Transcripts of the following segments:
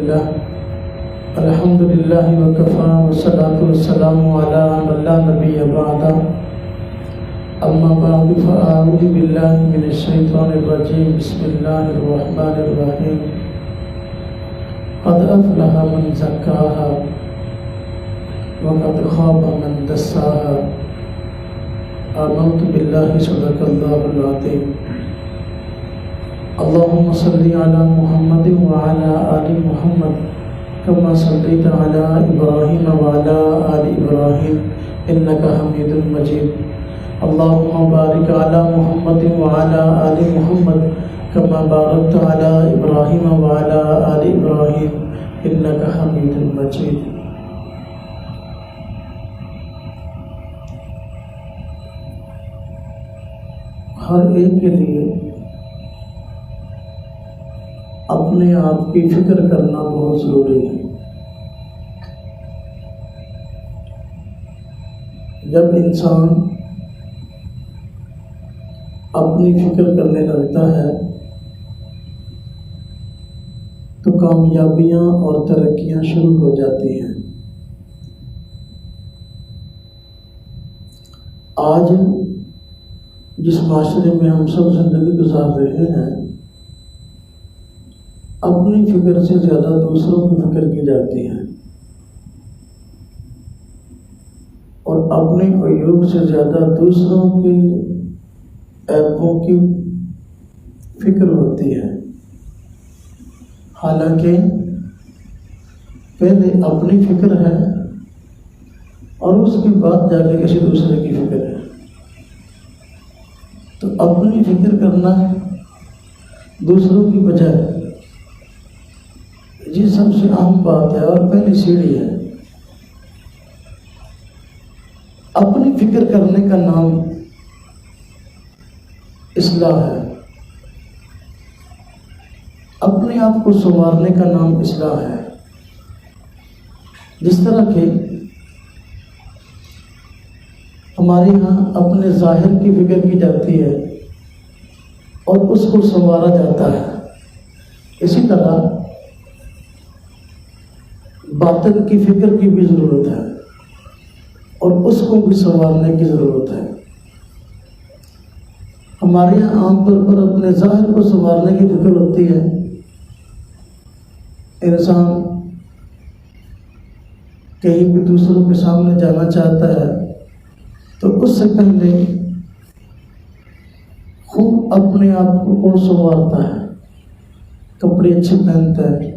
لله الحمد لله وكفى والصلاة والسلام على من لا نبي بعده أما بعد فأعوذ بالله من الشيطان الرجيم بسم الله الرحمن الرحيم قد أفلح من زكاها وقد خاب من دساها آمنت بالله صدق الله العظيم اللهم صل على محمد وعلى آل محمد كما صليت على إبراهيم وعلى آل إبراهيم إنك حميد مجيد اللهم بارك على محمد وعلى آل محمد كما باركت على إبراهيم وعلى آل إبراهيم إنك حميد مجيد. ہر ایک کے لیے اپنے آپ کی فکر کرنا بہت ضروری ہے. جب انسان اپنی فکر کرنے لگتا ہے تو کامیابیاں اور ترقیاں شروع ہو جاتی ہیں. آج جس معاشرے میں ہم سب زندگی گزار رہے ہیں اپنی فکر سے زیادہ دوسروں کی فکر کی جاتی ہے اور اپنے عیوب سے زیادہ دوسروں کے عیبوں کی فکر ہوتی ہے. حالانکہ پہلے اپنی فکر ہے اور اس کے بعد جا کے کسی دوسرے کی فکر ہے. تو اپنی فکر کرنا دوسروں کی بجائے یہ سب سے اہم بات ہے اور پہلی سیڑھی ہے. اپنی فکر کرنے کا نام اصلاح ہے. اپنے آپ کو سنوارنے کا نام اصلاح ہے. جس طرح کہ ہمارے ہاں اپنے ظاہر کی فکر کی جاتی ہے اور اس کو سنوارا جاتا ہے، اسی طرح باطن کی فکر کی بھی ضرورت ہے اور اس کو بھی سنوارنے کی ضرورت ہے. ہمارے یہاں عام طور پر اپنے ظاہر کو سنوارنے کی فکر ہوتی ہے. انسان کہیں بھی دوسروں کے سامنے جانا چاہتا ہے تو اس سے پہلے خوب اپنے آپ کو سنوارتا ہے، کپڑے اچھے پہنتا ہے،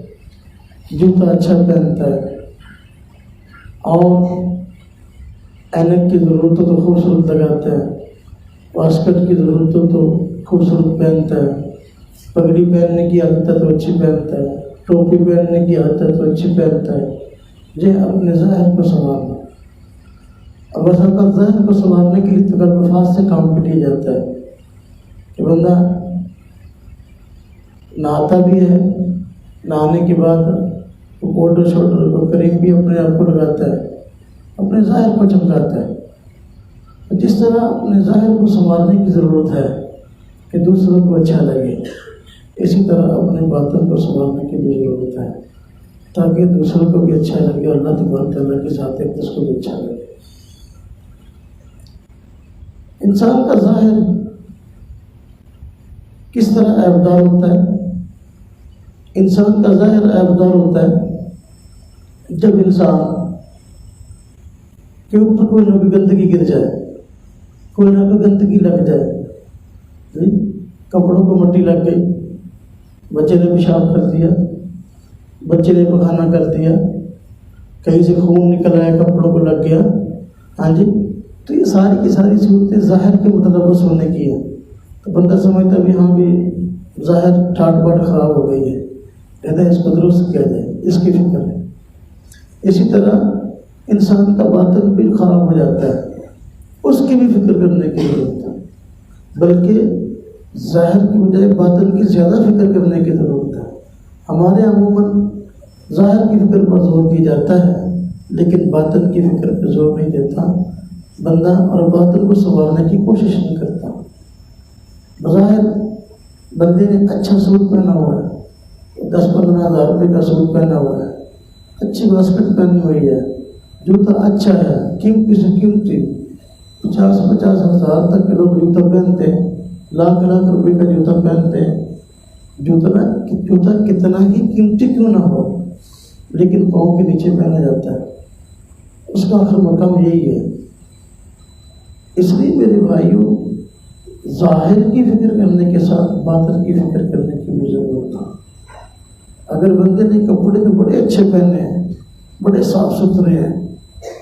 جوتا اچھا پہنتا ہے اور اینک کی ضرورت ہو تو خوبصورت لگاتا ہے، واسکٹ کی ضرورت ہو تو خوبصورت پہنتا ہے، پگڑی پہننے کی عادت ہے تو اچھی پہنتا ہے، ٹوپی پہننے کی عادت ہے تو اچھی پہنتا ہے. یہ اپنے ظاہر کو سنوارنا. اب ایسا ظاہر کو سنوارنے کے لیے تکلفات سے کام پہ لیا جاتا ہے کہ بندہ نہاتا بھی ہے، نہانے کے بعد پاؤڈر شوڈر کو کریم بھی اپنے آپ کو لگاتا ہے، اپنے ظاہر کو چمکاتا ہے. جس طرح اپنے ظاہر کو سنوارنے کی ضرورت ہے کہ دوسروں کو اچھا لگے، اسی طرح اپنے باطن کو سنوارنے کی بھی ضرورت ہے تاکہ دوسروں کو بھی اچھا لگے اور اللہ تبارک تعالیٰ کے ساتھ اس کو بھی اچھا لگے. انسان کا ظاہر کس طرح عیبدار ہوتا ہے؟ انسان کا ظاہر عیبدار ہوتا ہے جب انسان کے اوپر کوئی نہ کوئی گندگی گر جائے، کوئی نہ کوئی گندگی لگ جائے. کپڑوں کو مٹی لگ گئی، بچے نے پیشاب کر دیا، بچے نے پخانہ کر دیا، کہیں سے خون نکل آیا، کپڑوں کو لگ گیا. ہاں جی، تو یہ ساری کی ساری صورتیں ظاہر کے متلبس ہونے کی ہیں. تو بندہ سمجھتا بھی ہاں بھی ظاہر ٹھاٹ باٹ خراب ہو گئی ہے، کہتا ہے اس کو درست کیا جائے، اس کی فکر ہے. اسی طرح انسان کا باطن بھی خراب ہو جاتا ہے، اس کی بھی فکر کرنے کی ضرورت ہے. بلکہ ظاہر کی بجائے باطن کی زیادہ فکر کرنے کی ضرورت ہے. ہمارے عموماً ظاہر کی فکر پر زور دی جاتا ہے لیکن باطن کی فکر پر زور نہیں دیتا. بندہ اور باطن کو سنوارنے کی کوشش نہیں کرتا. بظاہر بندے نے اچھا سوٹ پہنا ہوا ہے، 10-15 ہزار روپے کا سوٹ پہنا ہوا ہے، اچھی باسکٹ پہنی ہوئی ہے، جوتا اچھا ہے، قیمتی سے قیمتی 50-50 ہزار تک کے لوگ جوتا پہنتے ہیں، لاکھ روپے کا جوتا پہنتے ہیں۔ جوتا کتنا ہی قیمتی کیوں نہ ہو، لیکن پاؤں کے نیچے پہنا جاتا ہے، اس کا آخر مقام یہی ہے۔ اس لیے میرے بھائیوں، ظاہر کی فکر کرنے کے ساتھ باطن کی فکر کرنے کی بھی ضرورت ہے۔ اگر بندے نے کپڑے تو بڑے اچھے پہنے ہیں، بڑے صاف ستھرے ہیں،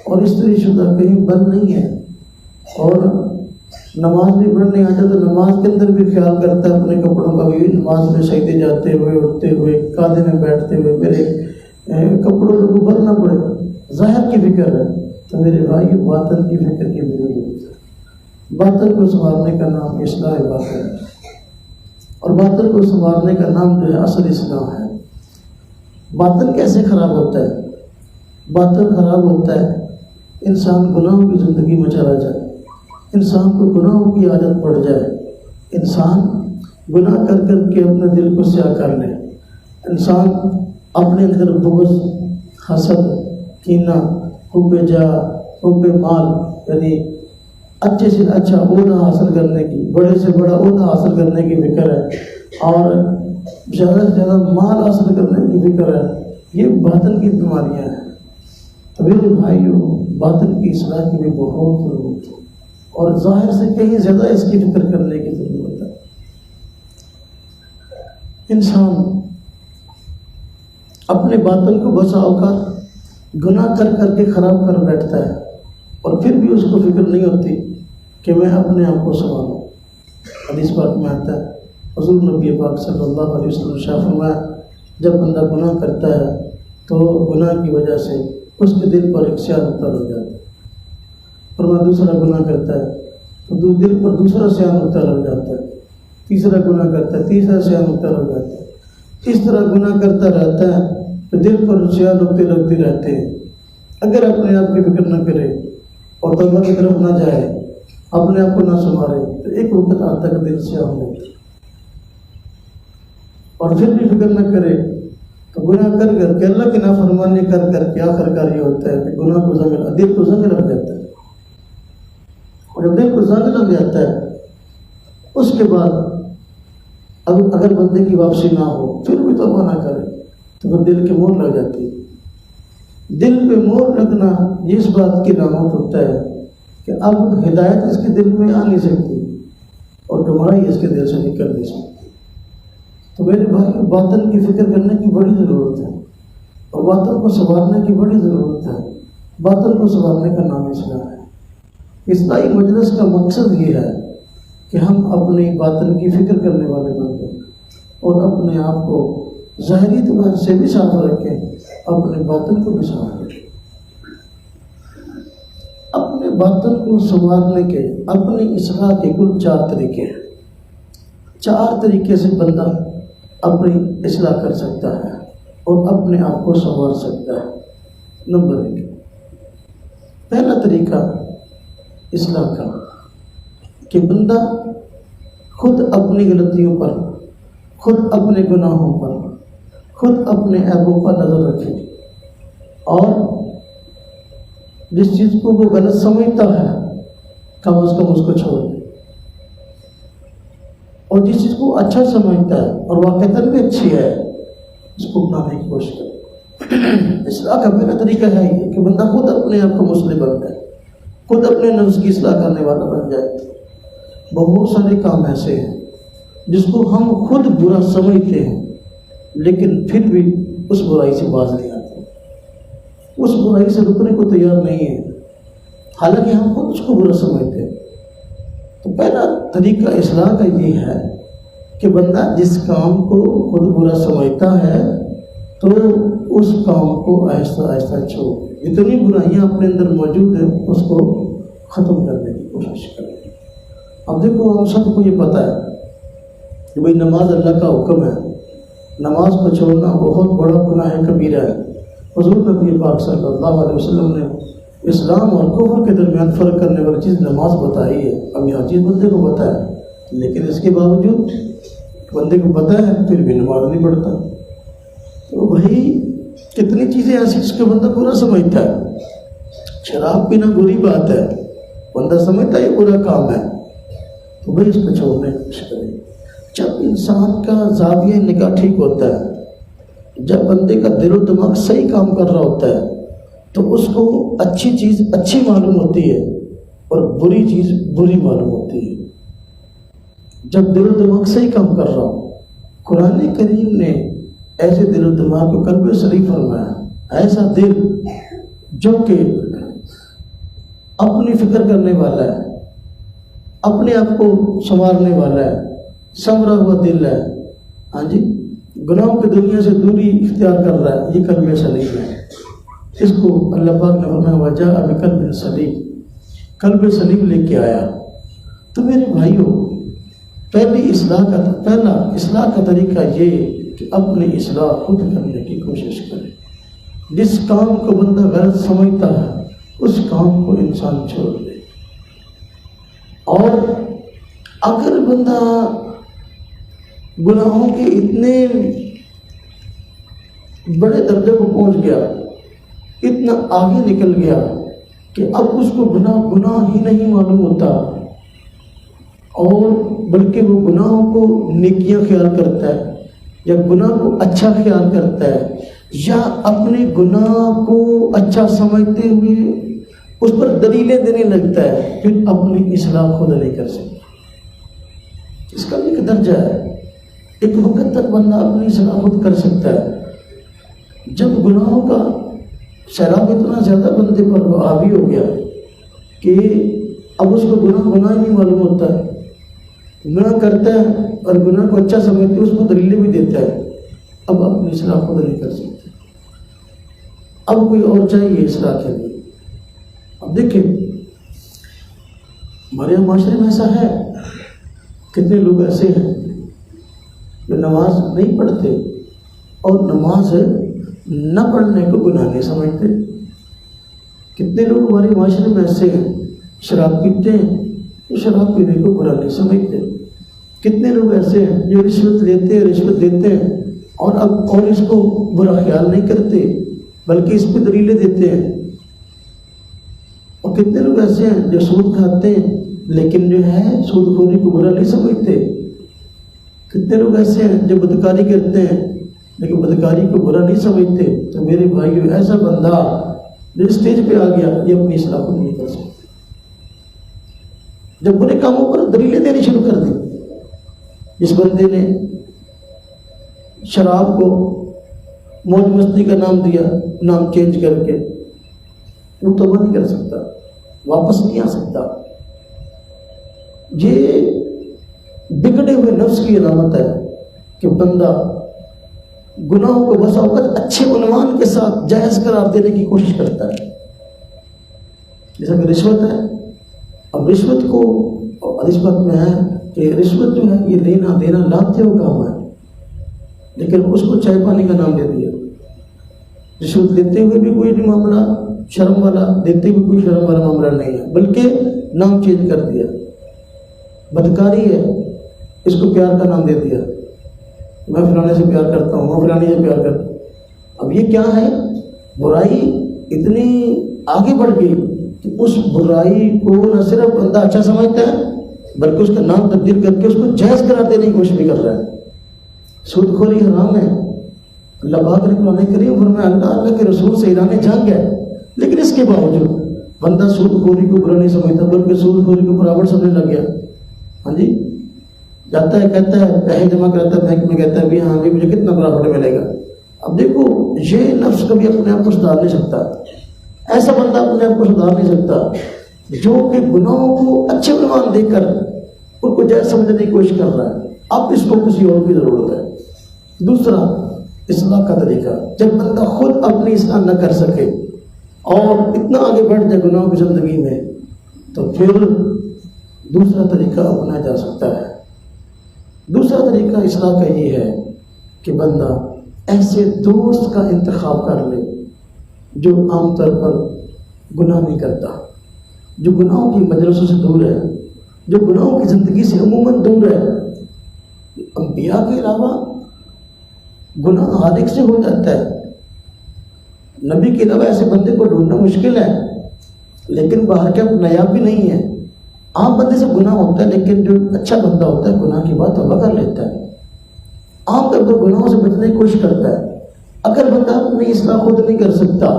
اور استری شدہ کہیں بند نہیں ہے، اور نماز بھی پڑھنے آتا تو نماز کے اندر بھی خیال کرتا ہے اپنے کپڑوں کا بھی، نماز میں سجدے جاتے ہوئے، اٹھتے ہوئے، کاندھے میں بیٹھتے ہوئے میرے کپڑوں کو بند نہ پڑے، ظاہر کی فکر ہے، تو میرے بھائی باطن کی فکر کی بھی ضرورت ہے۔ باطن کو سنوارنے کا نام اصلاح باطن ہے، اور باطن کو سنوارنے کا نام جو ہے اصل اصلاح ہے۔ باطن کیسے خراب ہوتا ہے؟ باطن خراب ہوتا ہے انسان گناہوں کی زندگی میں چلا جائے، انسان کو گناہوں کی عادت پڑ جائے، انسان گناہ کر کر کے اپنے دل کو سیاہ کر لے، انسان اپنے اندر بغض، حسد، کینہ، حب جاہ، حب مال، یعنی اچھے سے اچھا عہدہ حاصل کرنے کی، بڑے سے بڑا عہدہ حاصل کرنے کی فکر ہے، اور زیادہ سے زیادہ مال حاصل کرنے کی فکر ہے۔ یہ باطن کی بیماریاں ہیں۔ تو میرے بھائیوں، باطن کی اصلاح کی بھی بہت ضرورت ہے، اور ظاہر سے کہیں زیادہ اس کی فکر کرنے کی ضرورت ہے۔ انسان اپنے باطن کو بسا اوقات گناہ کر کر کے خراب کر بیٹھتا ہے، اور پھر بھی اس کو فکر نہیں ہوتی کہ میں اپنے آپ کو سنبھالوں۔ حدیث پاک میں آتا ہے، حضور نبی پاک صلی اللہ علیہ وسلم نے شاہ فرمایا، جب بندہ گناہ کرتا ہے تو گناہ کی وجہ سے اس کے دل پر ایک سیاہ نقطہ لگ جاتا ہے، اور وہ دوسرا گناہ کرتا ہے تو دل پر دوسرا سیاہ نقطہ لگ جاتا ہے، تیسرا گناہ کرتا ہے، تیسرا سیاہ نقطہ لگ جاتا ہے، اس طرح گناہ کرتا رہتا ہے تو دل پر سیاہ نقطے لگتے رہتے ہیں۔ اگر اپنے آپ کی فکر نہ کرے اور توبہ کی طرف نہ جائے، اپنے آپ کو نہ سنبھالے، تو ایک وقت آتا ہے کہ دل سیاہ ہو جاتا ہے، اور پھر بھی فکر نہ کرے تو گناہ کر کر کے، اللہ کی نافرمانی کر کر کے آخر کار یہ ہوتا ہے کہ گناہ کو دل کو زنگ لگ جاتا ہے، اور جب دل کو زنگ لگ جاتا ہے اس کے بعد اگر بندے کی واپسی نہ ہو، پھر بھی توبہ نہ کرے، تو پھر دل کی مہر لگ جاتی ہے۔ دل پہ مہر لگنا یہ اس بات کی علامت ہوتا ہے کہ اب ہدایت اس کے دل میں آ نہیں سکتی، اور گمراہی اس کے دل سے نکل نہیں سکتی۔ تو میرے بھائی، باطن کی فکر کرنے کی بڑی ضرورت ہے، اور باطن کو سنوارنے کی بڑی ضرورت ہے۔ باطن کو سنوارنے کا نام اصلاح ہے۔ اصلاحی مجلس کا مقصد یہ ہے کہ ہم اپنی باطن کی فکر کرنے والے بن جائیں، اور اپنے آپ کو ظاہری اعتبار سے بھی صاف رکھیں، اپنے باطن کو بھی صاف رکھیں۔ اپنے باطن کو سنوارنے کے، اپنی اصلاح کے کل 4 طریقے ہیں۔ 4 طریقے سے بندہ اپنی اصلاح کر سکتا ہے اور اپنے آپ کو سنوار سکتا ہے۔ نمبر 1، پہلا طریقہ اصلاح کا، کہ بندہ خود اپنی غلطیوں پر، خود اپنے گناہوں پر، خود اپنے عیبوں پر نظر رکھے، اور جس چیز کو وہ غلط سمجھتا ہے کم از کم اس کو چھوڑ دے، اور جس چیز کو اچھا سمجھتا ہے اور واقعتاً بھی اچھی ہے اس کو اپنانے کی کوشش کرے۔ اصلاح کا پہلا طریقہ ہے یہ کہ بندہ خود اپنے آپ کو مسلم بن جائے، خود اپنے نفس کی اصلاح کرنے والا بن جائے۔ بہت سارے کام ایسے ہیں جس کو ہم خود برا سمجھتے ہیں، لیکن پھر بھی اس برائی سے باز نہیں آتے، اس برائی سے رکنے کو تیار نہیں ہے، حالانکہ ہم خود اس کو برا سمجھتے ہیں۔ تو پہلا طریقہ اصلاح کا یہ ہے کہ بندہ جس کام کو خود برا سمجھتا ہے تو اس کام کو آہستہ آہستہ چھوڑ، جتنی برائیاں اپنے اندر موجود ہیں اس کو ختم کرنے کی کوشش کریں۔ اب دیکھو، ہم سب کو یہ پتہ ہے کہ بھئی نماز اللہ کا حکم ہے، نماز کو چھوڑنا بہت بڑا گناہ کبیرہ ہے۔ حضور نبی پاک صلی اللہ علیہ وسلم نے اسلام اور کفر کے درمیان فرق کرنے والی چیز نماز بتائی ہے۔ اب یہ چیز بندے کو پتہ ہے، لیکن اس کے باوجود بندے کو پتہ ہے پھر بھی نماز نہیں پڑھتا، تو بھائی کتنی چیزیں ایسی جس کو بندہ برا سمجھتا ہے. شراب پینا بری بات ہے، بندہ سمجھتا ہے یہ برا کام ہے، تو بھائی اس کو چھوڑنے کی کوشش کرے. جب انسان کا زاویہ نگاہ ٹھیک ہوتا ہے، جب بندے کا دل و دماغ صحیح کام کر رہا ہوتا ہے، تو اس کو اچھی چیز اچھی معلوم ہوتی ہے اور بری چیز بری معلوم ہوتی ہے. جب دل و دماغ صحیح کام کر رہا ہو، قرآن کریم نے ایسے دل و دماغ کو قلب سلیم فرمایا. ایسا دل جو کہ اپنی فکر کرنے والا ہے، اپنے آپ کو سنوارنے والا ہے، سنورا ہوا دل ہے. ہاں جی، گناہوں کی دنیا سے دوری اختیار کر رہا ہے، یہ قلب سلیم ہے. اس کو اللہ پاک نے فرمایا وجاء بقلب سلیم، قلب سلیم لے کے آیا. تو میرے بھائیوں، پہلا اصلاح کا طریقہ یہ کہ اپنی اصلاح خود کرنے کی کوشش کرے. جس کام کو بندہ غلط سمجھتا ہے اس کام کو انسان چھوڑ دے. اور اگر بندہ گناہوں کے اتنے بڑے درجے کو پہنچ گیا، اتنا آگے نکل گیا کہ اب اس کو گناہ ہی نہیں معلوم ہوتا، اور بلکہ وہ گناہوں کو نیکیاں خیال کرتا ہے، یا گناہ کو اچھا خیال کرتا ہے، یا اپنے گناہ کو اچھا سمجھتے ہوئے اس پر دلیلیں دینے لگتا ہے، پھر اپنی اصلاح خود نہیں کر سکتا. اس کا بھی ایک درجہ ہے. ایک وقت تک بندہ اپنی اصلاح خود کر سکتا ہے. جب گناہوں کا سیلاب اتنا زیادہ بندے پر حاوی ہو گیا کہ اب اس کو گناہ نہیں معلوم ہوتا ہے، گناہ کرتا ہے اور گناہ کو اچھا سمجھتے اس کو دلیلیں بھی دیتا ہے، اب اپنی اصلاح خود نہیں کر سکتے. اب کوئی اور چاہیے اصلاح کے لیے. اب دیکھیں ہمارے معاشرے میں ایسا ہے، کتنے لوگ ایسے ہیں جو نماز نہیں پڑھتے اور نماز نہ پڑھنے کو گناہ نہیں سمجھتے. کتنے لوگ ہمارے معاشرے میں ایسے ہیں شراب پیتے ہیں تو شراب پینے کو برا نہیں سمجھتے. کتنے لوگ ایسے ہیں جو رشوت لیتے ہیں، رشوت دیتے ہیں اور اس کو برا خیال نہیں کرتے بلکہ اس پہ دلیلیں دیتے ہیں. اور کتنے لوگ ایسے ہیں جو سود کھاتے ہیں لیکن جو ہے سود خوری کو برا نہیں سمجھتے. کتنے لوگ ایسے ہیں جو بدکاری کرتے ہیں لیکن بدکاری کو برا نہیں سمجھتے. تو میرے بھائیو، ایسا بندہ جو اسٹیج پہ آ گیا یہ اپنی اصلاح کو نہیں کر سکتا. جب برے کاموں پر دلیلیں دینی شروع کر دی، جس بندے نے شراب کو موج مستی کا نام دیا، نام چینج کر کے، وہ توبہ نہیں کر سکتا، واپس نہیں آ سکتا. یہ بگڑے ہوئے نفس کی علامت ہے کہ بندہ گناہوں کو بسا اوقات اچھے عنوان کے ساتھ جائز قرار دینے کی کوشش کرتا ہے. جیسا کہ رشوت ہے. اب رشوت کو حدیث پاک میں ہے کہ رشوت جو ہے یہ لینا دینا لانتے ہو کام ہے، لیکن اس کو چائے پانی کا نام دے دیا. رشوت لیتے ہوئے بھی کوئی نہیں معاملہ شرم والا، دیتے ہوئے کوئی شرم والا معاملہ نہیں ہے، بلکہ نام چینج کر دیا. بدکاری ہے، اس کو پیار کا نام دے دیا، میں فلانے سے پیار کرتا ہوں، میں فلانے سے پیار کرتا ہوں. اب یہ کیا ہے؟ برائی اتنی آگے بڑھ گئی کہ اس برائی کو نہ صرف بندہ اچھا سمجھتا ہے بلکہ اس کا نام تبدیل کر کے اس کو جائز قرار دینے کی کوشش بھی کر رہا ہے. سود خوری حرام ہے. اللہ پاک نے قرآن کریم فرمایا، اللہ کے رسول سے اعلان جنگ ہے، لیکن اس کے باوجود بندہ سود خوری کو برا نہیں سمجھتا بلکہ سود خوری کو برابر سمجھنے لگ گیا. ہاں جی، جاتا ہے کہتا ہے پیسے جمع کرتا ہے بینک میں، کہتا ہے بھی ہاں بھی مجھے کتنا پرافٹ ملے گا. اب دیکھو، یہ نفس کبھی اپنے آپ کو سدھار نہیں سکتا. ایسا بندہ اپنے آپ کو سدھار نہیں سکتا جو کہ گناہوں کو اچھے عنوان دے کر ان کو جائز سمجھنے کی کوشش کر رہا ہے. اب اس کو کسی اور کی ضرورت ہے. دوسرا اصلاح کا طریقہ، جب بندہ خود اپنی اصلاح نہ کر سکے اور اتنا آگے بڑھ جائے گناہوں کی زندگی میں، تو پھر دوسرا طریقہ اپنایا جا سکتا ہے. دوسرا طریقہ اصلاح کا یہ ہے کہ بندہ ایسے دوست کا انتخاب کر لے جو عام طور پر گناہ نہیں کرتا، جو گناہوں کی مجلسوں سے دور ہے، جو گناہوں کی زندگی سے عموماً دور ہے. انبیاء کے علاوہ گناہ ہر ایک سے ہو جاتا ہے، نبی کے علاوہ ایسے بندے کو ڈھونڈنا مشکل ہے، لیکن باہر کا نایاب بھی نہیں ہے۔ عام بندے سے گناہ ہوتا ہے، لیکن جو اچھا بندہ ہوتا ہے گناہ کی بات توبہ کر لیتا ہے، عام طور پر گناہوں سے بچنے کی کوشش کرتا ہے۔ اگر بندہ اپنی اصلاح خود نہیں کر سکتا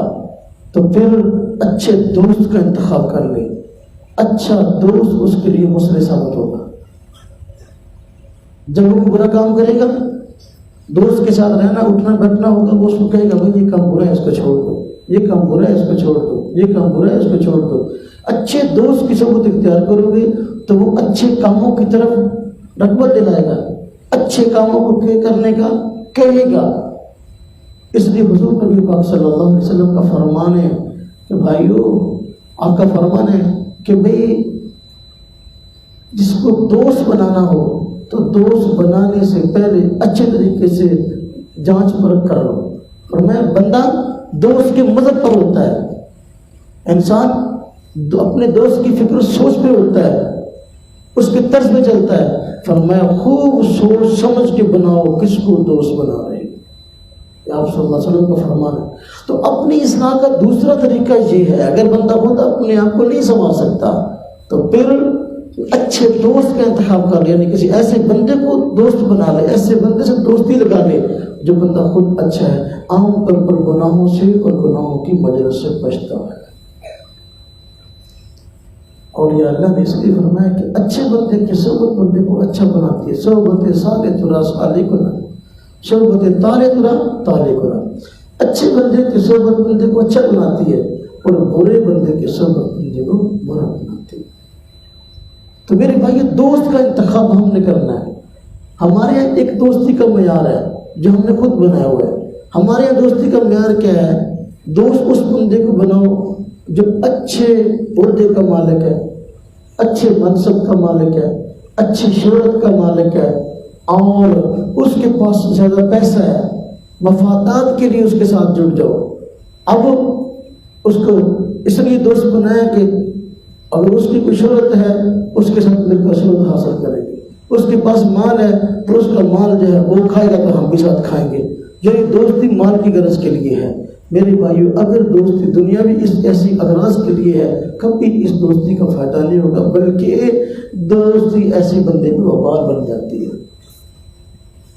تو پھر اچھے دوست کا انتخاب کر لے، اچھا دوست اس کے لیے مصلح ثابت ہوگا۔ جب وہ برا کام کرے گا، دوست کے ساتھ رہنا اٹھنا بیٹھنا ہوگا، وہ اس کو کہے گا بھائی یہ کام برا ہے اس کو چھوڑ دو، یہ کام برا ہے اس کو چھوڑ دو، یہ کام برا ہے اس کو چھوڑ دو۔ اچھے دوست کی صحبت اختیار کرو گے تو وہ اچھے کاموں کی طرف رغبت دلائے گا، اچھے کاموں کو کرنے کا کہے گا۔ اس لیے حضور نبی پاک صلی اللہ علیہ وسلم کا فرمان ہے کہ بھائیو، آپ کا فرمان ہے کہ بھئی جس کو دوست بنانا ہو تو دوست بنانے سے پہلے اچھے طریقے سے جانچ پرکھ کر لو۔ اور میں بندہ دوست کے مذہب پر ہوتا ہے، انسان اپنے دوست کی فکر سوچ پہ ہوتا ہے، اس کے طرز میں چلتا ہے۔ فرمایا خوب سوچ سمجھ کے بناؤ کس کو دوست بنا رہے ہیں، آپ صلی اللہ علیہ وسلم کا فرمان ہے۔ تو اپنی اصلاح کا دوسرا طریقہ یہ ہے، اگر بندہ خود اپنے آپ کو نہیں سنبھال سکتا تو پھر اچھے دوست کا انتخاب کر لے، یعنی کسی ایسے بندے کو دوست بنا لے، ایسے بندے سے دوستی لگا لے جو بندہ خود اچھا ہے، عام طور پر گناہوں سے اور گناہوں کی مجلس سے بچتا ہے۔ اور یہ اللہ نے اس لیے فرمایا کہ اچھے بندے کی صحبت بندے کو اچھا بناتی ہے۔ صحبت صالح ترا صالح کنا، صحبت طالع ترا طالع کنا۔ اچھے بندے کی صحبت بندے کو اچھا بناتی ہے اور برے بندے کی صحبت بندے کو برا بناتی ہے۔ تو میرے بھائی دوست کا انتخاب ہم نے کرنا ہے۔ ہمارے یہاں ایک دوستی کا معیار ہے جو ہم نے خود بنایا ہوا ہے۔ ہمارے یہاں دوستی کا معیار کیا ہے؟ دوست اس بندے کو بناؤ جو اچھے عہدے کا مالک ہے، اچھے منصب کا مالک ہے، اچھی شہرت کا مالک ہے، اور اس کے پاس زیادہ پیسہ ہے، مفادات کے لیے اس کے ساتھ جڑ جاؤ۔ اب اس کو اس لیے دوست بنایا کہ اگر اس کی کوئی شہرت ہے اس کے ساتھ مل کر شہرت حاصل کریں گے، اس کے پاس مال ہے تو اس کا مال جو ہے وہ کھائے گا تو ہم بھی ساتھ کھائیں گے۔ یہ دوستی مال کی غرض کے لیے ہے۔ میرے بھائیو، اگر دوستی دنیاوی اس ایسی اغراض کے لیے ہے کبھی اس دوستی کا فائدہ نہیں ہوگا، بلکہ دوستی ایسے بندے کو وبال بن جاتی ہے۔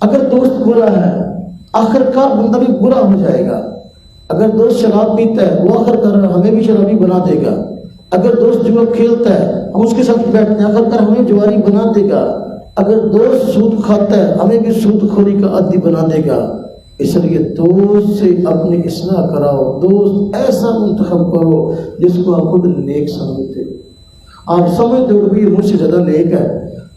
اگر دوست برا ہے آخر کار بندہ بھی برا ہو جائے گا۔ اگر دوست شراب پیتا ہے وہ آخر کار ہمیں بھی شرابی بنا دے گا۔ اگر دوست جوا کھیلتا ہے ہم اس کے ساتھ بیٹھتے ہیں، آخر کار ہمیں جواری بنا دے گا۔ اگر دوست سود کھاتا ہے ہمیں بھی سود خوری کا عادی بنا دے گا۔ اس لیے دوست سے اپنی اصلاح کراؤ، دوست ایسا منتخب کرو جس کو آپ خود نیک سمجھتے ہو، آپ سمجھتے ہو کہ مجھ سے زیادہ نیک ہے،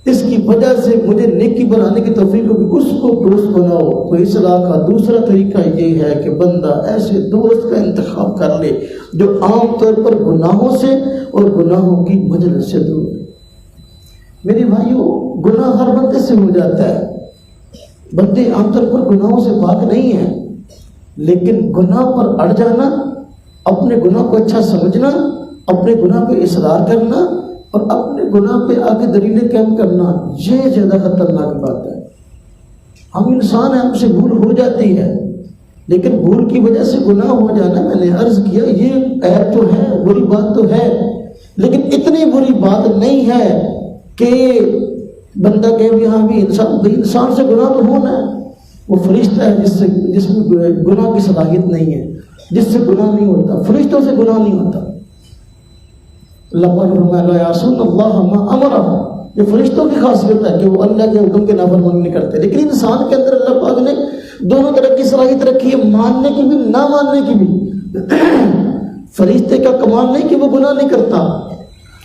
اس کی وجہ سے مجھے نیکی بنانے کی توفیق ہوگی، اس کو دوست بناؤ۔ تو اصلاح کا دوسرا طریقہ یہ ہے کہ بندہ ایسے دوست کا انتخاب کر لے جو عام طور پر گناہوں سے اور گناہوں کی مجلس سے دور ہے۔ میرے بھائیو، گناہ ہر بندے سے ہو جاتا ہے، بندے عام طور پر گناہوں سے پاک نہیں ہیں، لیکن گناہ پر اڑ جانا، اپنے گناہ کو اچھا سمجھنا، اپنے گناہ پہ اصرار کرنا اور اپنے گناہ پہ آگے دلیلیں قائم کرنا، یہ زیادہ خطرناک بات ہے۔ ہم انسان ہیں، ہم سے بھول ہو جاتی ہے، لیکن بھول کی وجہ سے گناہ ہو جانا، میں نے عرض کیا یہ عیب تو ہے، بری بات تو ہے، لیکن اتنی بری بات نہیں ہے کہ بندہ کہے بھی ہاں بھی انسان سے گناہ تو ہونا ہے۔ وہ فرشتہ ہے جس میں گناہ کی صلاحیت نہیں ہے، جس سے گناہ نہیں ہوتا، فرشتوں سے گناہ نہیں ہوتا۔ اللہ پاک فرمایا لا یعصون اللہ ما امرهم، یہ فرشتوں کی خاصیت ہے کہ وہ اللہ کے حکم کی نافرمانی نہیں کرتے، لیکن انسان کے اندر اللہ پاک نے دونوں طرح کی صلاحیت رکھی ہے، ماننے کی بھی نہ ماننے کی بھی۔ فرشتے کا کمال نہیں کہ وہ گناہ نہیں کرتا،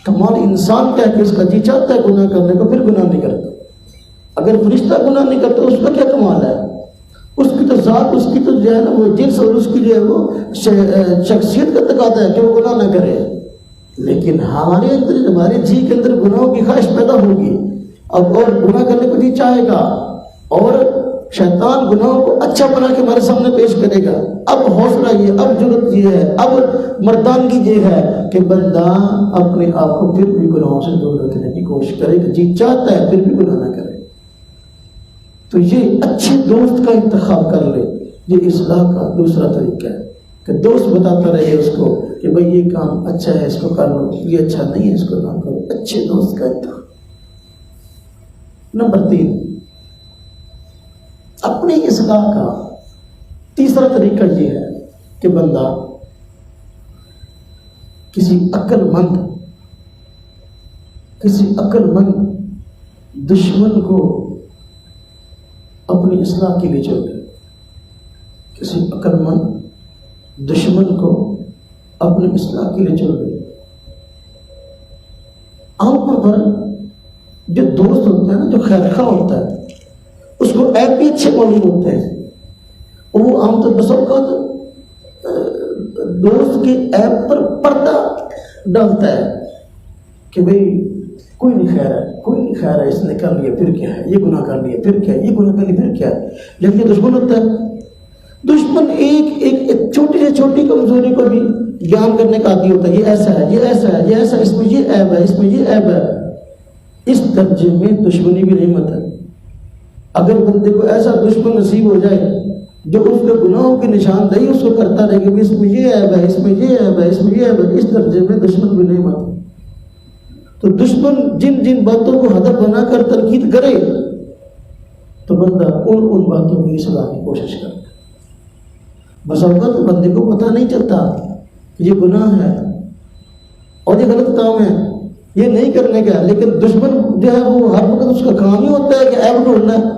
کمال انسان کا ہے کہ اس کا جی چاہتا ہے گناہ کرنے کو پھر گناہ نہیں کرتا۔ اگر فرشتہ گناہ نہیں کرتا اس کا کیا کمال ہے؟ اس کی تو ذات، اس کی تو جو ہے نا وہ جنس اور اس کی جو ہے وہ شخصیت کا تقاضا ہے کہ وہ گناہ نہ کرے، لیکن ہمارے اندر، ہمارے جی کے اندر گناہوں کی خواہش پیدا ہوگی، اب اور گناہ کرنے کو جی چاہے گا، اور شیطان گناہوں کو اچھا بنا کے ہمارے سامنے پیش کرے گا۔ اب حوصلہ یہ، اب جرت یہ ہے، اب مردانگی یہ ہے کہ بندہ اپنے آپ کو پھر بھی گناہوں سے دور رکھنے کی کوشش کرے کہ جی چاہتا ہے پھر بھی گناہ نہ کرے۔ تو یہ اچھے دوست کا انتخاب کر لے. یہ اصلاح کا دوسرا طریقہ ہے کہ دوست بتاتا رہے اس کو کہ بھئی یہ کام اچھا ہے اس کو کر لو، یہ اچھا نہیں ہے اس کو نہ کرو. اچھے دوست کا انتخاب. نمبر 3، اپنی اصلاح کا تیسرا طریقہ یہ ہے کہ بندہ کسی عقل مند دشمن کو اپنی اصلاح کے لیے چھوڑے. کسی عقل مند دشمن کو اپنی اصلاح کے لیے چھوڑے. عام طور پر جو دوست ہوتا ہے نا، جو خیر خواہ ہوتا ہے، اس کو عیب بھی اچھے معلوم ہوتے ہیں. وہ عام طور پر سب کا دوست کے عیب پر پردہ ڈالتا ہے کہ بھئی کوئی نہیں خیر ہے، اس نے کر لیا پھر کیا ہے، یہ گناہ کر لیا پھر کیا ہے، یہ گناہ کر لیا پھر کیا ہے. لیکن یہ دشمن ہوتا ہے. دشمن ایک چھوٹی سے چھوٹی کمزوری کو بھی بیان کرنے کا عادی ہوتا ہے. یہ ایسا ہے، یہ ایسا ہے، یہ ایسا، اس میں یہ عیب ہے، اس میں یہ عیب ہے. اس درجے میں دشمنی بھی نعمت ہے. اگر بندے کو ایسا دشمن نصیب ہو جائے جو اس کے گناہوں کی نشاندہی اس کو کرتا رہے کہ اس میں یہ عیب ہے، اس میں یہ عیب ہے، اس میں یہ عیب ہے، اس درجے میں دشمن بھی نعمت ہے. تو دشمن جن باتوں کو ہدف بنا کر تنقید کرے تو بندہ ان باتوں کی اصلاح کی کوشش کرتا ہے. بس اوقات بندے کو پتہ نہیں چلتا کہ یہ گناہ ہے اور یہ غلط کام ہے، یہ نہیں کرنے کا. لیکن دشمن جو ہے وہ ہر وقت اس کا کام ہی ہوتا ہے کہ عیب ڈھونڈنا ہے.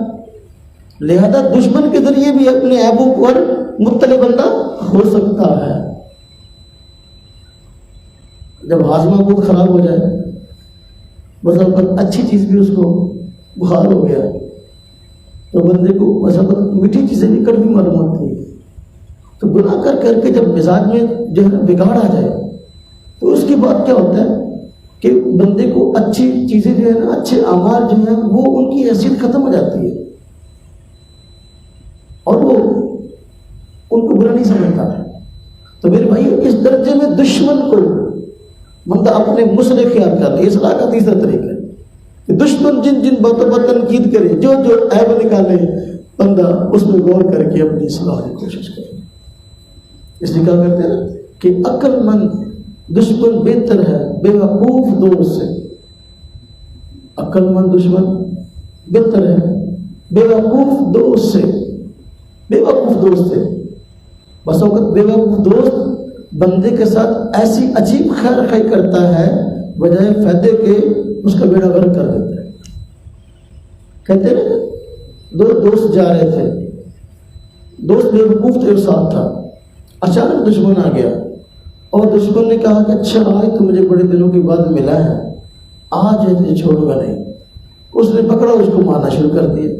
لہذا دشمن کے ذریعے بھی اپنے عیبوں پر مطلع بندہ ہو سکتا ہے. جب ہاضمہ بہت خراب ہو جائے، بس اچھی چیز بھی اس کو بخار ہو گیا تو بندے کو میٹھی چیزیں بھی کڑوی معلوم ہوتی ہے. تو گناہ کر کے جب مزاج میں جو ہے بگاڑ آ جائے تو اس کے بعد کیا ہوتا ہے کہ بندے کو اچھی چیزیں جو ہے نا، اچھے اعمال جو ہیں وہ ان کی حیثیت ختم ہو جاتی ہے اور وہ ان کو برا نہیں سمجھتا ہے. تو میرے بھائی اس درجے میں دشمن کو بندہ اپنے مصلح خیال کر لے. اصلاح کا تیسرا طریقہ ہے کہ دشمن جن باتوں پر تنقید کرے، جو عیب نکالے، بندہ اس میں غور کر کے اپنی اصلاح کی کوشش کرے. اس لیے کیا کرتے ہیں کہ عقل مند دشمن بہتر ہے بے وقوف دوست سے. عقل مند دشمن بہتر ہے بے وقوف دوست سے. بس اوقات بے وقوف دوست بندے کے ساتھ ایسی عجیب خیر خواہی کرتا ہے بجائے فائدے کے اس کا بیڑا غرق کر دیتا ہے. کہتے ہیں دو دوست جا رہے تھے، دوست بے وقوف تھے، ساتھ تھا. اچانک دشمن آ گیا اور دشمن نے کہا کہ اچھا آج تو مجھے بڑے دنوں کے بعد ملا ہے، آج ہے تجھے چھوڑوں گا نہیں. اس نے پکڑا، اس کو مارنا شروع کر دیا.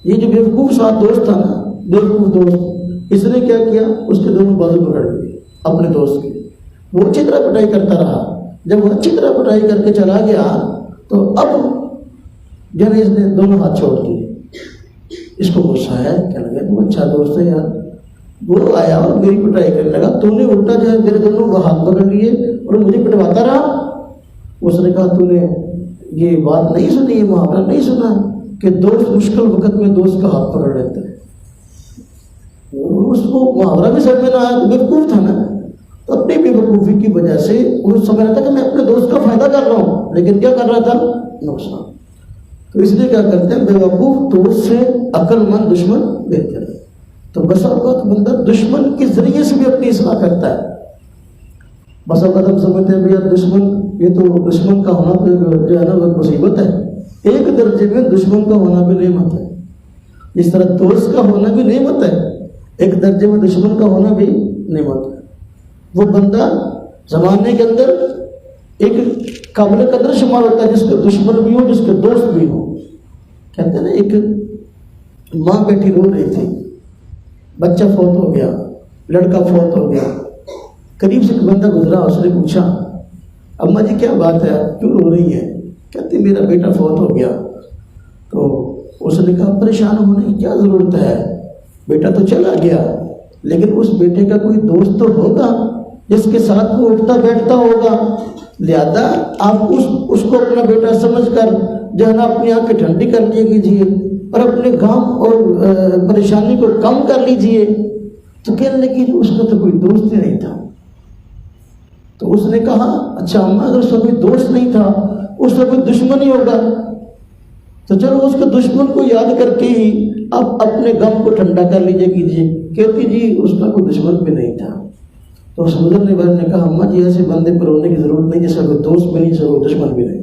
یہ جو بیوقوف ساتھ دوست تھا نا، بیوقوف دوست، اس نے کیا کیا، اس کے دونوں بازو پکڑ لیے اپنے دوست کے. وہ اچھی طرح پٹائی کرتا رہا. جب وہ اچھی طرح پٹائی کر کے چلا گیا تو اب جب اس نے دونوں ہاتھ چھوڑ دیے. اس کو غصہ ہے، کہنے لگا تم اچھا دوست ہے یار. وہ آیا اور میری پٹائی کرنے لگا، تو نے الٹا جو ہے میرے دونوں وہ ہاتھ پکڑ لیے اور مجھے پٹواتا رہا. اس نے کہا تو نے یہ بات نہیں سنی، یہ محاورہ نہیں سنا کہ دوست مشکل وقت میں دوست کا ہاتھ پکڑ لیتا ہے. اس کو محاورہ بھی سمجھ میں نہ آیا، تو بیوقوف تھا نا. تو اپنی بے وقوفی کی وجہ سے وہ سمجھ رہا تھا کہ میں اپنے دوست کا فائدہ کر رہا ہوں، لیکن کیا کر رہا تھا، نقصان. تو اس لیے کیا کرتے ہیں، بے وقوف دوست سے عقل مند دشمن بہتر ہے. تو بس اوقات بندہ دشمن کے ذریعے سے بھی اپنی اصلاح کرتا ہے. بس اوقات ہم سمجھتے ہیں بھیا دشمن، یہ تو دشمن کا ہونا جو ہے نا وہ مصیبت ہے. ایک درجے میں دشمن کا ہونا بھی نعمت ہے. اس طرح دوست کا ہونا بھی نعمت ہے، ایک درجے میں دشمن کا ہونا بھی نعمت ہے. وہ بندہ زمانے کے اندر ایک قابل قدر شمار ہوتا ہے جس کے دشمن بھی ہو، جس کے دوست بھی ہو. کہتے ہیں نا، ایک ماں بیٹھی رو رہی تھی، بچہ فوت ہو گیا، لڑکا فوت ہو گیا. قریب سے ایک بندہ گزرا، اس نے پوچھا اماں جی کیا بات ہے، کیوں رو رہی ہے؟ کہتی میرا بیٹا فوت ہو گیا. تو اس نے کہا پریشان ہونے کی کیا ضرورت ہے، بیٹا تو چلا گیا، لیکن اس بیٹے کا کوئی دوست تو ہوگا جس کے ساتھ وہ اٹھتا بیٹھتا ہوگا. لہذا آپ اس کو اپنا بیٹا سمجھ کر جو ہے نا اپنی آنکھیں ٹھنڈی کر لیے کیجیے اور اپنے غم اور پریشانی کو کم کر لیجئے. تو کہنے لگی اس کا تو کوئی دوست ہی نہیں تھا. تو اس نے کہا اچھا اماں اگر اس کا کوئی دوست نہیں تھا اس کا کوئی دشمن ہی ہوگا, تو چلو اس کے دشمن کو یاد کر کے ہی اب اپنے غم کو ٹھنڈا کر لیجئے کیجئے. کہتی جی اس کا کوئی دشمن بھی نہیں تھا. تو اس گزرنے والے نے کہا اماں جی ایسے بندے پر رونے کی ضرورت نہیں جس کا کوئی دوست بھی نہیں, جس کا کوئی دشمن بھی نہیں.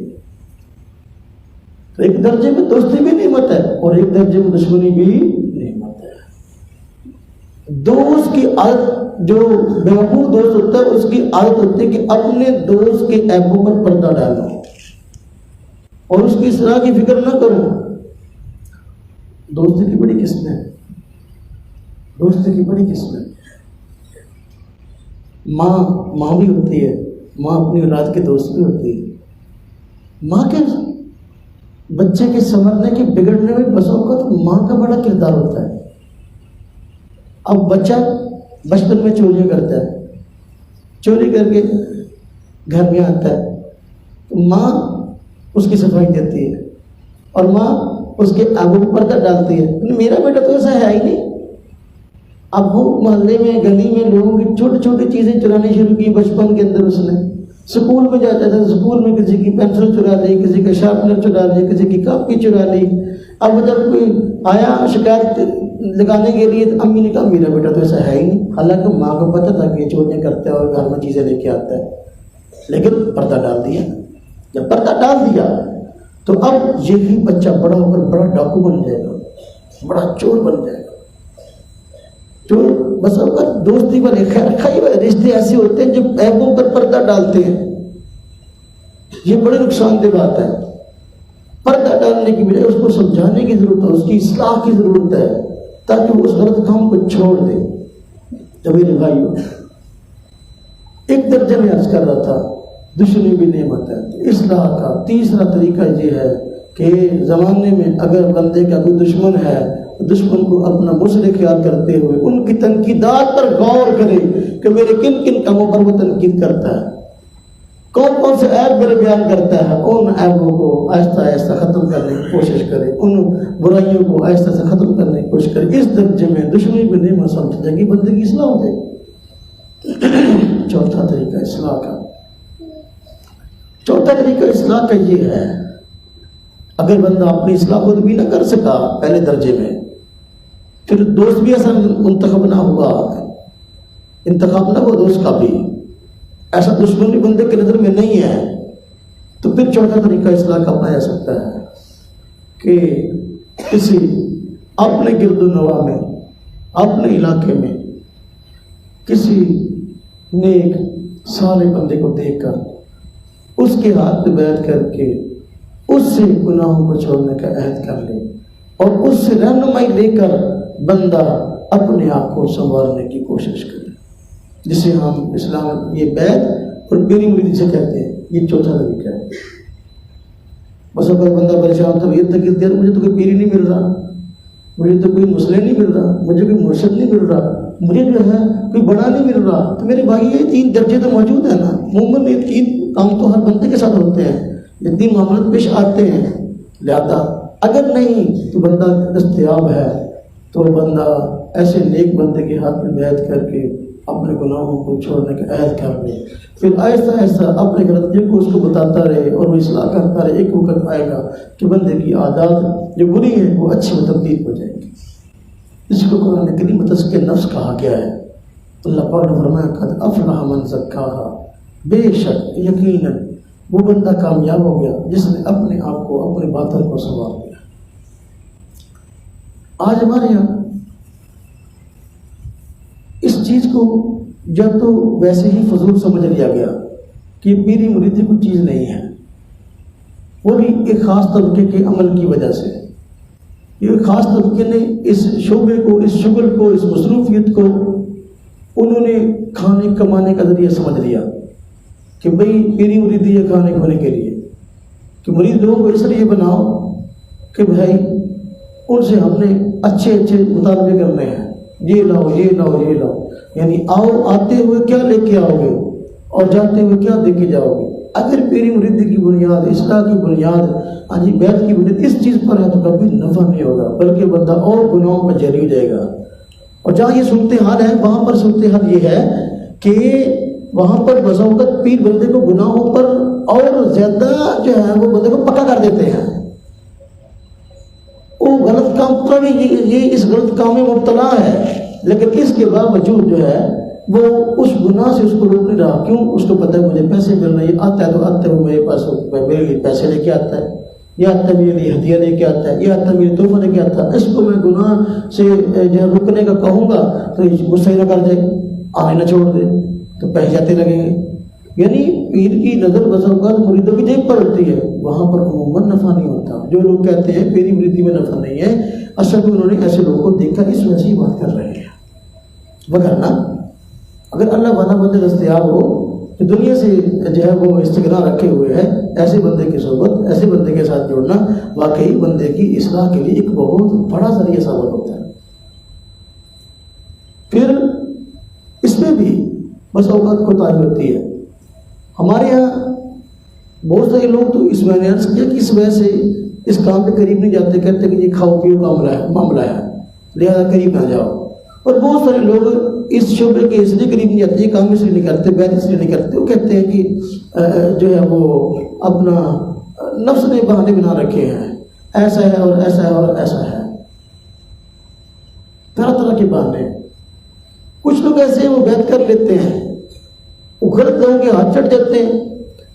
تو ایک درجے میں دوستی بھی نعمت ہے اور ایک درجے میں دشمنی بھی نعمت ہے. دوست کی عادت, جو بیوقوف دوست ہوتا ہے اس کی عادت ہوتی ہے کہ اپنے دوست کے عیبوں پر پردہ ڈالو اور اس کی اصلاح کی فکر نہ کرو. دوستی کی بڑی قسمیں ہیں, دوستی کی بڑی قسمیں. ماں بھی ہوتی ہے, ماں اپنی اولاد کے دوست بھی ہوتی ہے. ماں کے بچے کے سنورنے کے بگڑنے میں بسوں کا تو ماں کا بڑا کردار ہوتا ہے. اب بچہ بچپن میں چوریاں کرتا ہے, چوری کر کے گھر میں آتا ہے تو ماں اس کی صفائی دیتی ہے اور ماں اس کے آگوں پر پردہ ڈالتی ہے. میرا بیٹا تو ایسا ہے ہی نہیں. اب وہ محلے میں گلی میں لوگوں کی چھوٹی چھوٹی چیزیں چرانی شروع کی بچپن کے اندر. اس نے اسکول میں جاتا تھا, اسکول میں کسی کی پینسل چرا لی, کسی کا شارپنر چرا لی, کسی کی کاپی چرا لی. اب جب کوئی آیا شکایت لگانے کے لیے تو امی نے کہا میرا بیٹا تو ایسا ہے ہی نہیں. حالانکہ ماں کو پتہ تھا کہ یہ چوریاں کرتا ہے اور گھر میں چیزیں لے کے آتا ہے, لیکن پردہ ڈال دیا. جب پردہ ڈال دیا تو اب یہی بچہ بڑا ہو کر بڑا ڈاکو بن جائے گا, بڑا چور بن جائے گا. جو بس دوستی والے خیر رشتے ایسے ہوتے ہیں جو عیبوں پر پردہ ڈالتے ہیں. یہ بڑے نقصان دہ بات ہے. پردہ ڈالنے کی بجائے اس کو سمجھانے کی ضرورت ہے, اس کی اصلاح کی ضرورت ہے تاکہ وہ اس غلط کام کو چھوڑ دے. تو میرے بھائیو, ایک درجہ میں عرض کر رہا تھا دشمنی بھی نعمت ہے. اصلاح کا تیسرا طریقہ یہ ہے کہ زمانے میں اگر بندے کا کوئی دشمن ہے, دشمن کو اپنا مصلح خیال کرتے ہوئے ان کی تنقیدات پر غور کرے کہ میرے کن کن کاموں پر وہ تنقید کرتا ہے, کون کون سے عیب میرے بیان کرتا ہے. ان عیبوں کو آہستہ آہستہ ختم کرنے کی کوشش کرے, ان برائیوں کو آہستہ سے ختم کرنے کی کوشش کرے. اس درجے میں دشمنی بھی نعمت سمجھ جائے گی, بندے کی اصلاح ہو جائے گی. چوتھا طریقہ اصلاح کا, چوتھا طریقہ اصلاح کا یہ ہے اگر بندہ اپنی اصلاح خود بھی نہ کر سکا پہلے درجے میں, پھر دوست بھی ایسا منتخب نہ ہوا, انتخاب نہ ہوا دوست کا بھی, ایسا دشمن بھی بندے کی نظر میں نہیں ہے, تو پھر چوتھا طریقہ اصلاح کا اپنایا جا سکتا ہے کہ کسی اپنے گرد و نواح میں, اپنے علاقے میں کسی نیک صالح بندے کو دیکھ کر اس کے ہاتھ پہ بیعت کر کے اس سے گناہوں کو چھوڑنے کا عہد کر لے اور اس سے رہنمائی لے کر بندہ اپنے آپ کو سنوارنے کی کوشش کرے, جسے ہم اسلام یہ بیعت اور پیری مرید سے کہتے ہیں. یہ چوتھا طریقہ ہے. بس اگر بندہ پریشان تھا, یہ تک دیر مجھے تو کوئی پیری نہیں مل رہا, مجھے تو کوئی مسئلہ نہیں مل رہا, مجھے کوئی مرشد نہیں مل رہا, مجھے جو ہے کوئی بڑا نہیں مل رہا, تو میرے بھائی یہ تین درجے تو موجود ہیں نا. عموماً یہ تین کام تو ہر بندے کے ساتھ ہوتے ہیں, یہ تین معاملات پیش آتے ہیں. لہذا اگر نہیں تو بندہ دستیاب ہے تو بندہ ایسے نیک بندے کے ہاتھ میں بیعت کر کے اپنے گناہوں کو چھوڑنے کا عہد کر لے, پھر آہستہ آہستہ اپنے غلطیوں کو اس کو بتاتا رہے اور وہ اصلاح کرتا رہے. ایک وقت آئے گا کہ بندے کی عادات جو بری ہیں وہ اچھی و تبدیل ہو جائیں گی. اس کو قرآن کریم تزکیہ نفس کہا گیا ہے. اللہ پاک نے فرمایا قد افلح من زکاہا, بے شک یقیناً وہ بندہ کامیاب ہو گیا جس نے اپنے آپ کو, اپنے باطن کو سنوار لیا. آج ہمارے یہاں اس چیز کو یا تو ویسے ہی فضول سمجھ لیا گیا کہ پیری مریدی کوئی چیز نہیں ہے, وہ بھی ایک خاص طبقے کے عمل کی وجہ سے. یہ خاص طبقے نے اس شعبے کو, اس شغل کو, اس مصروفیت کو انہوں نے کھانے کمانے کا ذریعہ سمجھ لیا کہ بھئی پیری مریدی ہے کھانے کھانے کے لیے, کہ مرید لوگوں کو اس لیے بناؤ کہ بھائی ان سے ہم نے اچھے اچھے مطالبے کرنے ہیں, یہ لاؤ یہ لاؤ یہ لاؤ. یعنی آؤ, آتے ہوئے کیا لے کے آؤ گے اور جاتے ہوئے کیا دے کے جاؤ گے. اگر میری مریدی کی بنیاد، اصلاح کی بنیاد، ہاں جی بیعت کی بنیاد اس چیز پر ہے تو کبھی نفع نہیں ہوگا، بلکہ بندہ اور گناہوں پر جری ہو جائے گا۔ اور جہاں یہ صورتحال ہے وہاں پر صورتحال یہ ہے کہ وہاں پر بسا اوقات پیر بندے کو گناہوں پر اور زیادہ جو ہے وہ بندے کو پکا کر دیتے ہیں۔ وہ غلط کام پر یہ اس غلط کام میں مبتلا ہے، لیکن اس کے باوجود جو ہے وہ اس گناہ سے اس کو روک نہیں رہا۔ کیوں؟ اس کو پتہ ہے مجھے پیسے مل رہے ہیں، آتا ہے تو آتا ہے وہ میرے پاس میرے لیے پیسے لے کے آتا ہے، یہ آتا ہے میرے لیے ہدیہ لے کے آتا ہے، یہ آتا ہے میرے تحفہ لے کے آتا ہے۔ اس کو میں گناہ سے جو ہے رکنے کا کہوں گا تو غصہ نہ کر جائے، آئے نہ چھوڑ دے تو پیسے جاتے لگیں گے۔ یعنی پیر کی نظر بسا اوقات مریدوں کی جیب پر ہوتی ہے، وہاں پر عموماً نفع نہیں ہوتا۔ جو لوگ کہتے ہیں میری مریدی میں نفع نہیں ہے، اصل میں انہوں نے ایسے لوگوں کو دیکھا، اس وجہ سے ہی بات کر رہے ہیں۔ وگرنہ اگر اللہ والا بندے دستیاب ہو کہ دنیا سے جو ہے وہ استغنا رکھے ہوئے ہے، ایسے بندے کی صحبت، ایسے بندے کے ساتھ جڑنا واقعی بندے کی اصلاح کے لیے ایک بہت بڑا ذریعہ ثابت ہوتا ہے۔ پھر اس میں بھی بس اوقات کوتاہی ہوتی ہے۔ ہمارے یہاں بہت سارے لوگ تو اس میں نے عرض کیا کہ اس وجہ سے اس کام کے قریب نہیں جاتے، کہتے کہ یہ کھاؤ پیو کا معاملہ ہے لہذا قریب نہ جاؤ۔ اور بہت سارے لوگ اس شعبے کے اس لیے قریب نہیں جاتے، یہ کام اس لیے نہیں کرتے، بیعت اس لیے نہیں کرتے، وہ کہتے ہیں کہ جو ہے وہ اپنا نفس نے بہانے بنا رکھے ہیں، ایسا ہے اور ایسا ہے اور ایسا ہے، طرح طرح کے بہانے۔ کچھ لوگ ایسے ہیں وہ بیعت کر لیتے ہیں، وہ غلط لوگوں کے ہاتھ چڑھ جاتے ہیں۔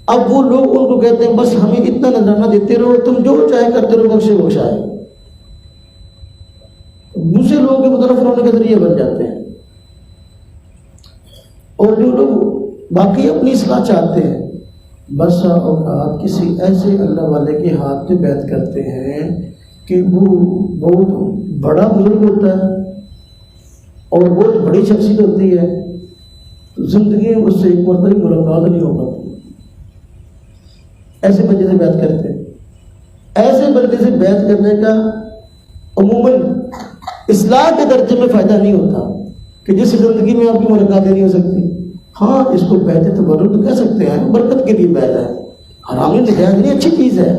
اب وہ لوگ ان کو کہتے ہیں بس ہمیں اتنا نذرانہ دیتے رہو، تم جو چاہے کرتے رہو، بخشے بخشائے۔ دوسرے لوگوں کے مطرف ہونے کے ذریعے بن جاتے ہیں۔ اور جو لوگ باقی اپنی اصلاح چاہتے ہیں بس اوقات کسی ایسے اللہ والے کے ہاتھ پہ بیعت کرتے ہیں کہ وہ بہت بڑا بزرگ ہوتا ہے اور بہت بڑی شخصیت ہوتی ہے، زندگی میں اس سے ایک مرتبہ ملاقات نہیں ہو پاتی۔ ایسے بندے سے بیعت کرتے ہیں۔ ایسے بندے سے بیعت کرنے کا عموماً اصلاح کے درجے میں فائدہ نہیں ہوتا کہ جس زندگی میں آپ کی ملاقاتیں نہیں ہو سکتی۔ ہاں اس کو بیعت تبرک تو کہہ سکتے ہیں، برکت کے لیے بیعت ہے، حرام نہیں، نجائز نہیں، اچھی چیز ہے،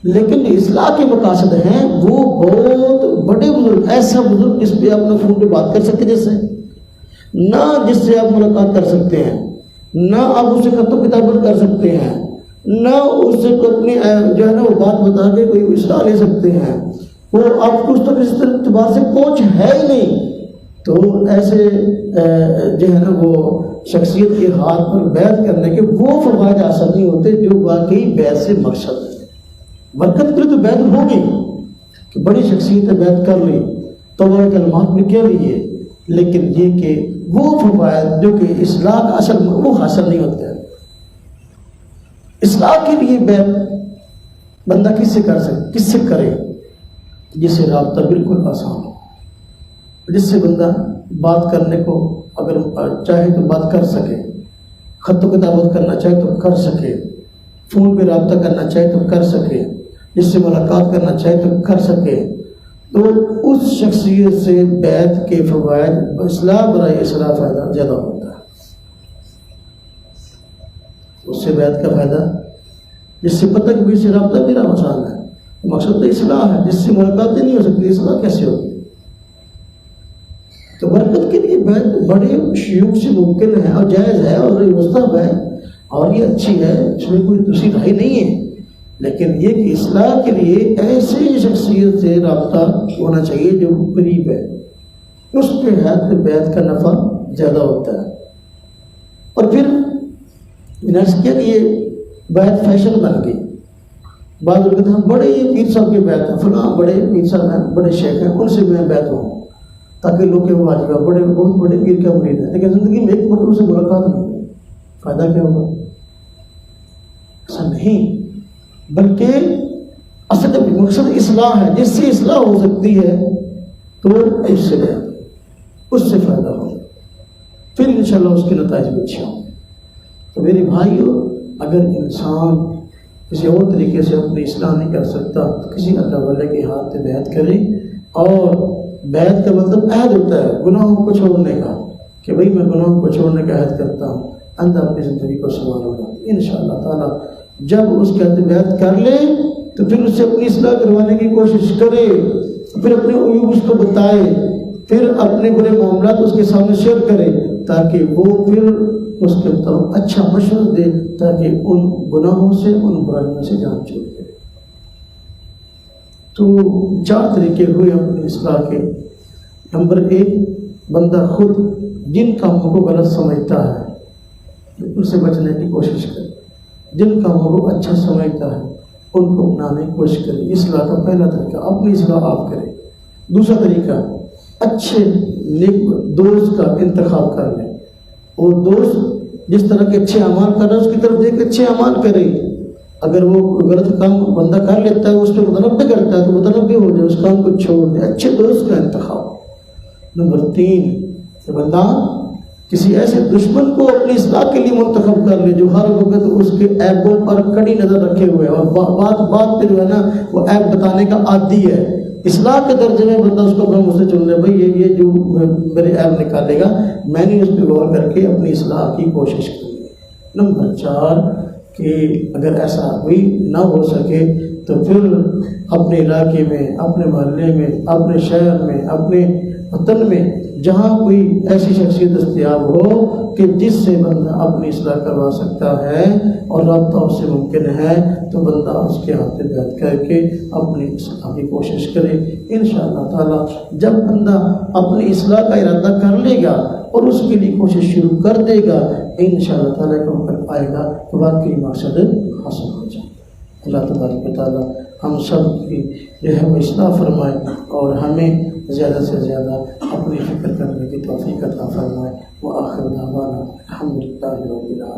لیکن اصلاح کے مقاصد ہیں وہ بہت بڑے بزرگ، ایسا بزرگ جس پہ آپ اپنا فون پہ بات کر سکتے، جس سے نہ جس سے آپ ملاقات کر سکتے ہیں، نہ آپ اسے خط و کتابت کر سکتے ہیں، نہ اس سے اپنی جو ہے نا وہ بات بتا کے کوئی اصلاح لے سکتے ہیں، وہ آپ کو اس تک اس اعتبار سے پہنچ ہے ہی نہیں۔ تو ایسے جو ہے نا وہ شخصیت کے ہاتھ پر بیعت کرنے کے وہ فوائد حاصل نہیں ہوتے جو واقعی بیعت سے مقصد ہے۔ برکت کے لیے تو بیعت ہوگی کہ بڑی شخصیت بیعت کر لی، توبہ کلمات میں کہہ لیے، لیکن یہ کہ وہ فوائد جو کہ اصلاح کا اصل وہ حاصل نہیں ہوتے۔ اصلاح کے لیے بیعت بندہ کس سے کر سکے، کس سے کرے؟ جس سے رابطہ بالکل آسان ہو، جس سے بندہ بات کرنے کو اگر چاہے تو بات کر سکے، خط و کتابت کرنا چاہے تو کر سکے، فون پہ رابطہ کرنا چاہے تو کر سکے، جس سے ملاقات کرنا چاہے تو کر سکے۔ تو اس شخصیت سے بیعت کے فوائد اصلاح برائے اصلاح فائدہ زیادہ ہوتا ہے۔ اس سے بیعت کا فائدہ، جس سے پتہ کہ اس سے رابطہ میرا آسان ہے، مقصد تو اصلاح ہے، جس سے ملاقاتیں نہیں ہو سکتی، اصلاح کیسے ہوگی؟ تو برکت کے لیے بیعت بڑے شیوخ سے ممکن ہے اور جائز ہے اور مستحب ہے اور یہ اچھی ہے، اس میں کوئی دوسری رائے نہیں ہے، لیکن یہ کہ اصلاح کے لیے ایسے شخصیت سے رابطہ ہونا چاہیے جو قریب ہے، اس کے ہاتھ میں بیعت کا نفع زیادہ ہوتا ہے۔ اور پھر میں نے کیا کہ یہ بیعت فیشن بن گئی۔ بعض لوگ کہتے ہیں بڑے پیر صاحب کے بیعت ہیں، فلاں بڑے پیر صاحب ہیں، بڑے شیخ ہیں، ان سے میں بیعت ہوں تاکہ لوگ کے واجب ہے، بڑے بہت بڑے پیر کا مرید ہے، لیکن زندگی میں ایک مرتبہ سے ملاقات نہیں ہوئی، فائدہ کیا ہوگا؟ ایسا نہیں، بلکہ اصل مقصد اصلاح ہے، جس سے اصلاح ہو سکتی ہے تو اس سے اس سے فائدہ ہوگا، پھر انشاءاللہ اس کے نتائج بھی اچھے ہوں۔ تو میرے بھائیو، اگر انسان کسی اور طریقے سے اپنی اصلاح نہیں کر سکتا تو کسی اللہ والے کے ہاتھ سے بیعت کرے، اور بیعت کا مطلب عہد ہوتا ہے گناہوں کو چھوڑنے کا، کہ بھئی میں گناہوں کو چھوڑنے کا عہد کرتا ہوں، اندر اپنی زندگی کو سنوارا انشاءاللہ تعالیٰ. جب اس کے بیعت کر لے تو پھر اس سے اپنی اصلاح کروانے کی کوشش کرے، پھر اپنے عیوب اس کو بتائے، پھر اپنے برے معاملات اس کے سامنے شیئر کرے تاکہ وہ پھر اس کے طرف اچھا مشورہ دے تاکہ ان گناہوں سے، ان برائیوں سے جان چھوڑے. تو 4 طریقے ہوئے اپنی اصلاح کے. نمبر 1، بندہ خود جن کاموں کو غلط سمجھتا ہے ان سے بچنے کی کوشش کرے، جن کاموں کو اچھا سمجھتا ہے ان کو اپنانے کی کوشش کرے. اصلاح کا پہلا طریقہ اپنی اصلاح آپ کرے. دوسرا طریقہ اچھے نیک دوست کا انتخاب کر لیں. وہ دوست جس طرح کے اچھے اعمال کر رہا ہے اس کی طرف دیکھ کے اچھے اعمال کرے. اگر وہ غلط کام بندہ کر لیتا ہے اس پہ متنبع کرتا ہے تو متنبع ہو جائے، اس کام کو چھوڑ دے. اچھے دوست کا انتخاب. نمبر 3، کہ بندہ کسی ایسے دشمن کو اپنی اصلاح کے لیے منتخب کر لے جو ہر وقت اس کے عیبوں پر کڑی نظر رکھے ہوئے اور بات پہ جو ہے نا وہ عیب بتانے کا عادی ہے. اصلاح کے درجے میں بندہ اس کو اپنا مجھ سے چن لے، بھائی یہ جو میرے عیب نکالے گا میں نے اس پہ غور کر کے اپنی اصلاح کی کوشش کی. نمبر 4، کہ اگر ایسا بھی نہ ہو سکے تو پھر اپنے علاقے میں، اپنے محلے میں، اپنے شہر میں، اپنے وطن میں جہاں کوئی ایسی شخصیت دستیاب ہو کہ جس سے بندہ اپنی اصلاح کروا سکتا ہے اور رابطہ اس سے ممکن ہے تو بندہ اس کے ہاتھ پہ بیعت کر کے اپنی اصلاح کی کوشش کرے. انشاءاللہ تعالیٰ جب بندہ اپنی اصلاح کا ارادہ کر لے گا اور اس کے لیے کوشش شروع کر دے گا انشاءاللہ تعالیٰ کا وقت آئے گا تو واقعی مقصد حاصل ہو جائے. اللہ تبارک و تعالیٰ ہم سب کی جو ہے وہ اصلاح فرمائے اور ہمیں زیادہ سے زیادہ اپنی فکر کرنے کی توفیق عطا فرمائے. وآخر دعوانا الحمدللہ رب العالمین.